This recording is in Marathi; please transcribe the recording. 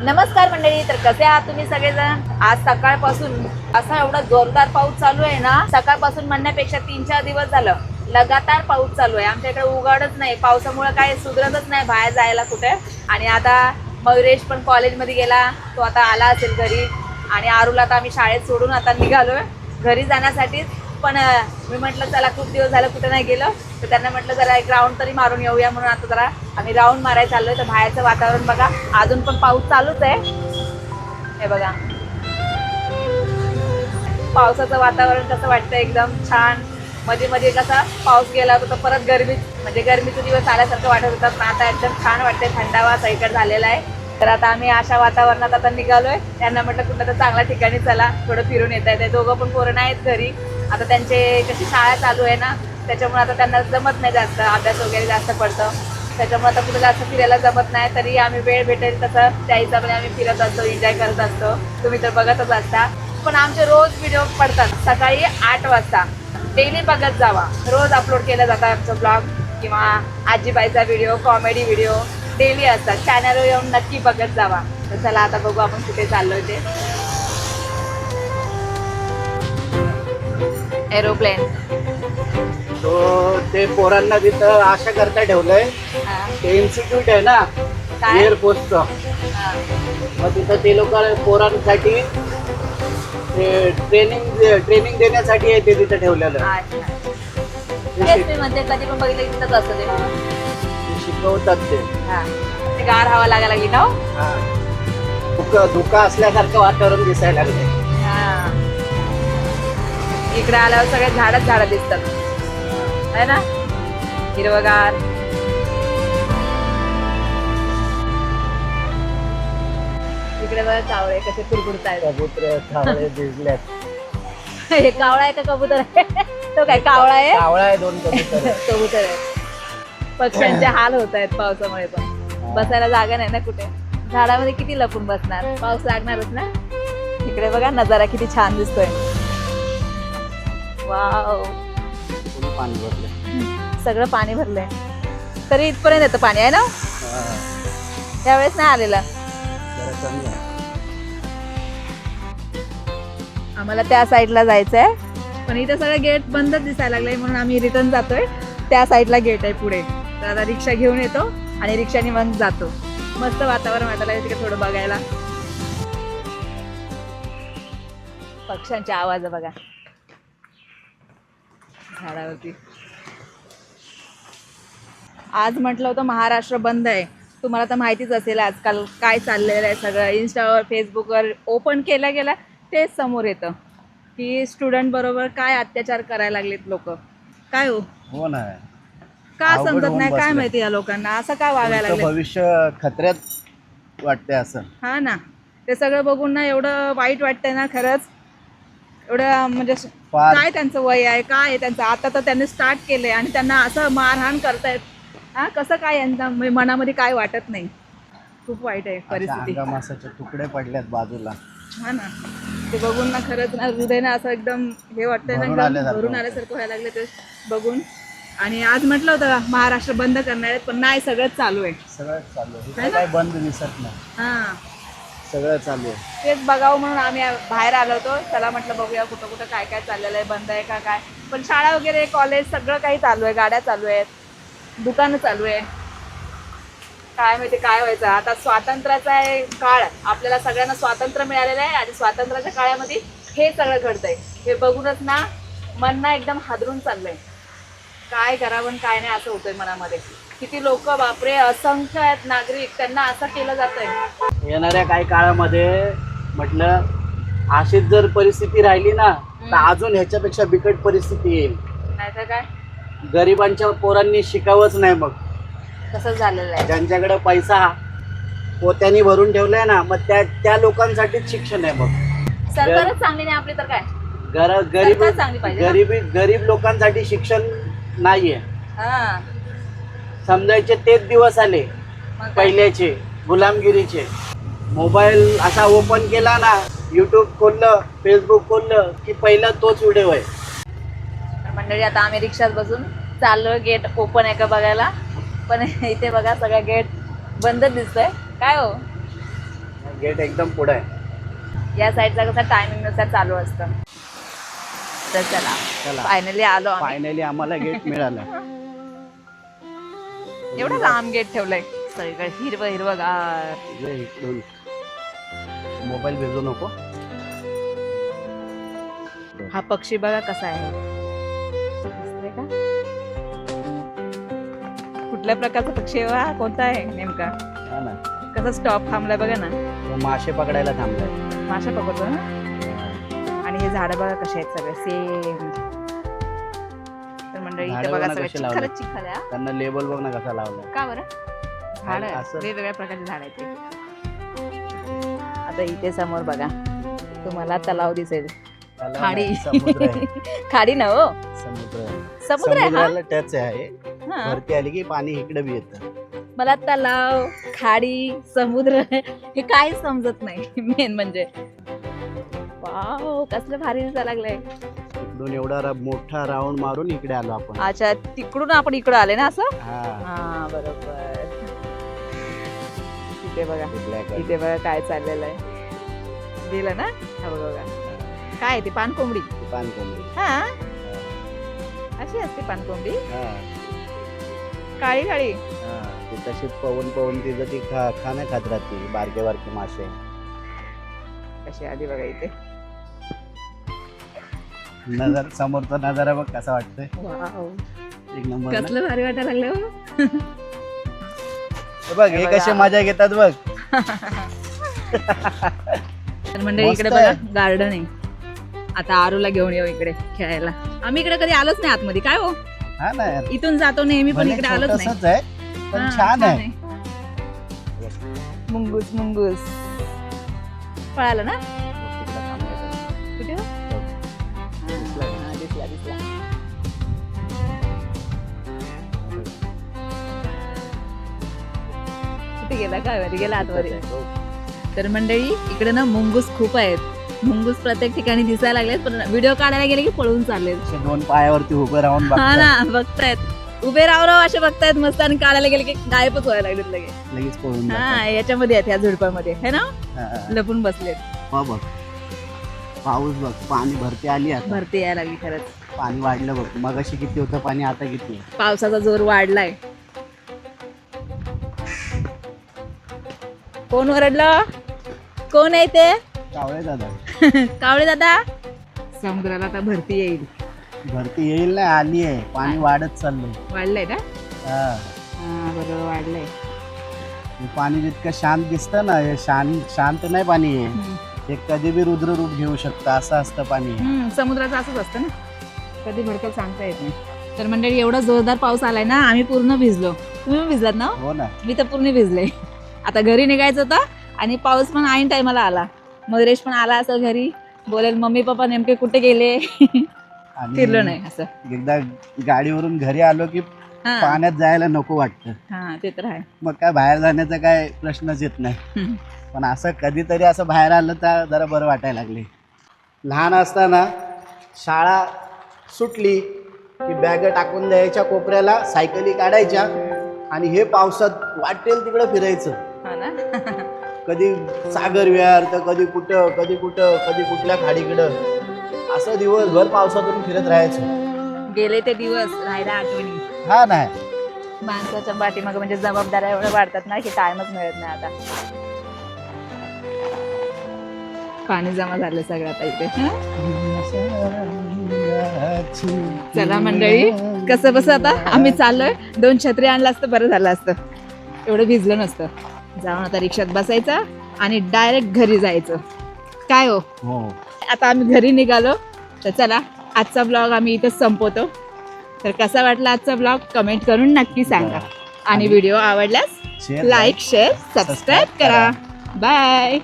नमस्कार मंडळी, तर कसे आहात तुम्ही सगळेजण? आज सकाळपासून असा एवढा जोरदार पाऊस चालू आहे ना, सकाळपासून म्हणण्यापेक्षा 3-4 दिवस झालं लगातार पाऊस चालू आहे. आमच्या इकडे उघडच नाही, पावसामुळे काय सुधरतच नाही बाहेर जायला कुठे. आणि आता मयुरेश पण कॉलेजमध्ये गेला, तो आता आला असेल घरी. आणि आरूला आता आम्ही शाळेत सोडून आता निघालोय घरी जाण्यासाठी. पण मी म्हटलं चला खूप दिवस झालं कुठे नाही गेलो, तर त्यांना म्हटलं जरा एक राऊंड तरी मारून येऊया, म्हणून आता जरा आम्ही राऊंड मारायला चाललोय. तर बाहेरचं वातावरण बघा, अजून पण पाऊस चालूच आहे. हे बघा पावसाचं वातावरण कसं वाटतं, एकदम छान. मध्ये मध्ये कसा पाऊस गेला होता तर परत म्हणजे गरमीचे दिवस आल्यासारखं वाटत होतं, पण आता एकदम छान वाटतंय, थंडावा सगळीकडे झालेला आहे. तर आता आम्ही अशा वातावरणात आता निघालोय. त्यांना म्हटलं कुठं तर चांगल्या ठिकाणी चला, थोडं फिरून येता येते. दोघं पण पोरं आहेत घरी, आता त्यांचे कशी शाळा चालू आहे ना, त्याच्यामुळे आता त्यांना जमत नाही जास्त, अभ्यास वगैरे जास्त पडतं, त्याच्यामुळे आता कुठं जास्त फिरायला जमत नाही. तरी आम्ही वेळ भेटेल तसं त्या हिशोबाने आम्ही फिरत असतो, एन्जॉय करत असतो. तुम्ही तर बघतच असता. पण आमचे रोज व्हिडिओ पडतात सकाळी 8 वाजता. डेली बघत जावा, रोज अपलोड केलं जातं आमचं ब्लॉग किंवा आजीबाईचा व्हिडिओ, कॉमेडी व्हिडिओ डेली असतात. चॅनलवर येऊन नक्की बघत जावा. तर चला आता बघू आपण कुठे चाललोय ते. एरोप्लेन. तो ते पोरांना तिथं आशा करता ठेवलंय. ते इन्स्टिट्यूट आहे ना एअरफोर्सचं, मग तिथं ते लोक पोरांसाठी ते ट्रेनिंग देण्यासाठी आहे ते तिथं ठेवलेलं. म्हणते कधी पण बघितलं तिथंच असतं ते शिकवतात ते गार हवा लागायला लागली ना. धुका असल्यासारखं वातावरण दिसायला लागले. इकडे आल्यावर सगळे झाडं दिसतात है ना, हिरवगार. इकडे बघा कावळे कसे कुरकुरतायत. कबूतर कावळे भिजल्यात. हे कावळा आहे का कबूतर आहे? तो काय कावळा आहे? कावळा आहे, 2 कबूतर कबूतर आहे. पक्ष्यांचे हाल होत आहेत पावसामुळे, पण बसायला जागा नाही ना कुठे. झाडामध्ये किती लपून बसणार, पाऊस लागणारच ना. इकडे बघा नजारा किती छान दिसतोय. वाव, पाणी भरलंय, सगळं पाणी भरलंय. तरी इथपर्यंत येतं पाणी आहे ना. त्यावेळेस नाही आलेलं. आम्हाला त्या साईडला जायचंय, पण इथं सगळं गेट बंदच दिसायला लागलंय, म्हणून आम्ही रिटर्न जातोय. त्या साईडला गेट आहे पुढे, तर आता रिक्षा घेऊन येतो आणि रिक्षाने मग जातो. मस्त वातावरण वाटायला तिकडे थोडं बघायला. पक्ष्यांचे आवाज बघा झाडावरती. आज म्हटलं होतं महाराष्ट्र बंद आहे. तुम्हाला तर माहितीच असेल आजकाल काय चाललेलं आहे. सगळं इंस्टावर फेसबुकवर ओपन केल्या गेल्या तेच समोर येतं की स्टुडंट बरोबर काय अत्याचार करायला लागलेत लोक. काय हो ना, का समजत नाही काय माहिती या लोकांना, असं काय वागायला लागलं. भविष्य खतऱ्यात वाटतंय असं. हा ना, ते सगळं बघून ना एवढं वाईट वाटतंय ना खरंच. एवढं म्हणजे काय त्यांचं वय आहे, काय आहे त्यांचं. आता तर त्यांनी स्टार्ट केलंय आणि त्यांना असं मारहाण करतायत. हा, कसं काय यांच्या मनामध्ये काय वाटत नाही. खूप वाईट आहे परिस्थिती. मासाचे तुकडे पडलेत बाजूला. हा ना, ते बघून ना खरंच ना हृदय ना असं एकदम हे वाटतंय ना, भरून आल्यासारखं व्हायला लागलं ते बघून. आणि आज म्हटलं होतं महाराष्ट्र बंद करणार आहेत, पण नाही, सगळंच चालू आहे. सगळंच चालू आहे, काय बंद दिसत नाही. हा, सगळं चालू आहे. तेच बघावं म्हणून आम्ही बाहेर आलो होतो. चला म्हटलं बघूया कुठं कुठं काय काय चाललेलं आहे, बंद आहे का काय. पण शाळा वगैरे, कॉलेज सगळं काही चालू आहे. गाड्या चालू आहेत, दुकानं चालू आहे. काय माहिती काय व्हायचं आता. स्वातंत्र्याचा आहे काळ, आपल्याला सगळ्यांना स्वातंत्र्य मिळालेलं आहे आणि स्वातंत्र्याच्या काळामध्ये हे सगळं घडतंय. हे बघूनच ना मन ना एकदम हादरून चाललंय. काय करावं काय नाही असं होतंय मनामध्ये. किती लोक बापरे, असंख्य आहेत नागरिक, त्यांना असं केलं जातंय. येणाऱ्या काही काळामध्ये म्हटलं अशीच जर परिस्थिती राहिली ना, तर अजून ह्याच्यापेक्षा बिकट परिस्थिती येईल. नाही तर काय, गरिबांच्या पोरांनी शिकावंच नाही. मग तसंच झालेलं आहे. ज्यांच्याकडे पैसा पोत्यानी भरून ठेवलाय ना, मग त्या लोकांसाठीच शिक्षण आहे. मग सरकारच चांगली नाही आपली तर काय. गरीब लोकांसाठी शिक्षण नाहीये. हा, समजायचे तेच दिवस आले पहिल्याचे गुलामगिरीचे. मोबाईल असा ओपन केला ना, युट्यूब खोललं, फेसबुक खोललं की पहिला तोच व्हिडिओ आहे. मंडळी आता आम्ही रिक्षात बसून चाललोय गेट ओपन आहे का बघायला. पण इथे बघा सगळं गेट बंद दिसतोय. काय हो, गेट एकदम पुढे आहे. या साईडचा कसं टायमिंग नुसार चालू असतं. तर चला चला फायनली आलो आम्ही. फायनली आम्हाला गेट मिळालं. एवढं लांब गेट ठेवलंय सगळीकडे हिरवं हिरवगार. ये इकडून मोबाईल भेजू नको. हा पक्षी बघा कसा आहे, दिसतोय का? कुठल्या प्रकारचा पक्षी आहे हा? कोणता आहे नेमका? हा ना, कसा स्टॉप थांबलाय बघा ना. तो मासे पकडायला थांबलाय. माशा पकडतो ना. आणि हे झाडं बघा कसे आहेत सगळे सेम. तर मंडळी इथे झाडं बघा बघा सगळे कशी लावली. चिखलच चिखल आहे हा. त्यांना लेबल बघ ना कसा लावलाय. का बरं? झाड असं. वेगवेगळ्या प्रकारचे झाड आहेत ते. आता इथे समोर बघा तुम्हाला तलाव दिसेल. त्याला खाडी. समुद्र आहे. खाडी ना हो, समुद्र समुद्र आहे हा. समुद्राला टच आहे. हा. वरती आली की पाणी इकडे बी येतं. मला तलाव, खाडी, समुद्र हे काही समजत नाही मेन म्हणजे. वाव कसलं भारी दिसायला लागलंय. इकडून एवढा मोठा राऊंड मारून इकडे आलो आपण. अच्छा तिकडून आपण इकडे आले ना असं. हा हा बरोबर. इथे बघा, black आहे. इथे बघा काय चाललेलं आहे. दिलं ना हा बघा. काय आहे ती पानकोंबडी. ती पानकोंबडी. हा अशी असते पानकोंबडी, हा, काळी काळी. हा. ती तशी पवन तिचं ती खाणं खात राहते बारके बारके मासे. कशी आधी बघा इथे. नजर समोरचा नजारा बघ कसा वाटतोय. वाव एक नंबर ना? कसलं भारी वाटायला लागलं हो. हे बघ हे कसे मजा घेतात बघ. तर मंडळी मस्त इकडे बघा गार्डन आहे. आता आरूला घेऊन येऊ इकडे खेळायला. आम्ही इकडे कधी आलोच नाही आतमध्ये. काय हो हा ना यार. इथून जातो नेहमी पण भले इकडे आलोच नाही. छोटंसंच आहे पण हा, छान आहे. मुंगूस मुंगूस पळाला ना कुठे हो? हा, दिसला दिसला. कुठे गेला काय माहिती, गेला आतमध्ये. तर मंडळी इकडे ना मुंगूस खूप आहेत. मुंगूस प्रत्येक ठिकाणी दिसायला लागलेत, पण व्हिडिओ काढायला गेले की पळून चालले. असे दोन पायावरती उभं राहून हा बघतात. ना बघतायत, उभे राव राव असे बघतायत मस्त. आणि काढायला गेले की गायबच व्हायला लागलेत लगेच. लगेच पळून हा याच्यामध्ये आहेत, या झुडपामध्ये है ना, जातात. लपून बसलेत. हा बघ पाऊस बघ, पाणी भरती आली आता. भरती यायला लागली खरंच. पाणी वाढलं बघ. मगाशी किती होतं पाणी, आता किती आहे. पावसाचा जोर वाढलाय. कोण ओरडलं? कोण आहे ते? कावळे दादा. कावळे दादा. समुद्राला आता भरती येईल. भरती येईल ना, आली आहे. पाणी वाढत चाललंय. वाढलंय ना. हा. हा बरोबर वाढलंय. हे पाणी जितकं शांत दिसतं ना, हे शांत नाही पाणी आहे. हे कधी बी रुद्र रूप घेऊ शकतं, असं असतं पाणी. समुद्राचं असंच असतं ना, कधी भडकल सांगता येत नाही. तर मंडळी एवढा जोरदार पाऊस आलाय ना, आम्ही पूर्ण भिजलो. तुम्ही भिजलात ना? हो ना. मी तर पूर्ण भिजले. आता घरी निघायचं होतं आणि पाऊस पण ऐन टायमाला आला. मधुरेश पण आला असं घरी, बोलेल मम्मी पप्पा नेमके कुठे गेले. आणि फिरलो नाही असं. एकदा गाडीवरून घरी आलो की हा पाण्यात जायला नको वाटतं. हा ते तर आहे. मग काय बाहेर जाण्याचा काय प्रश्नच येत नाही. पण असं कधीतरी असं बाहेर आलं तर जरा बरं वाटायला लागले. लहान असताना शाळा सुटली की बॅग टाकून द्यायच्या कोपऱ्याला, सायकली काढायच्या आणि हे पावसात वाटेल तिकडं फिरायचं. हा ना. कधी सागर विहार तर कधी कुठं कधी कुठल्या खाडीकडं, असं दिवसभर पावसातून फिरत राहायचं. गेले ते दिवस राहायला आठवणी. हा नाही माणसाच्या पाठीमागं म्हणजे जबाबदाऱ्या एवढ्या वाढतात ना की टाइमच मिळत नाही आता. पाणी जमा झालं सगळं आता इथे. चला मंडळी, कसं बस आता आम्ही चाललोय. 2 छत्री आणलं असतं बरं झालं असतं, एवढं भिजलं नसतं. जाऊन आता रिक्षात बसायचं आणि डायरेक्ट घरी जायचं. काय हो, आता आम्ही घरी निघालो. तर चला आजचा ब्लॉग आम्ही इथंच संपवतो. तर कसा वाटला आजचा ब्लॉग कमेंट करून नक्की सांगा. आणि व्हिडिओ आवडल्यास लाईक शेअर सबस्क्राईब करा. बाय.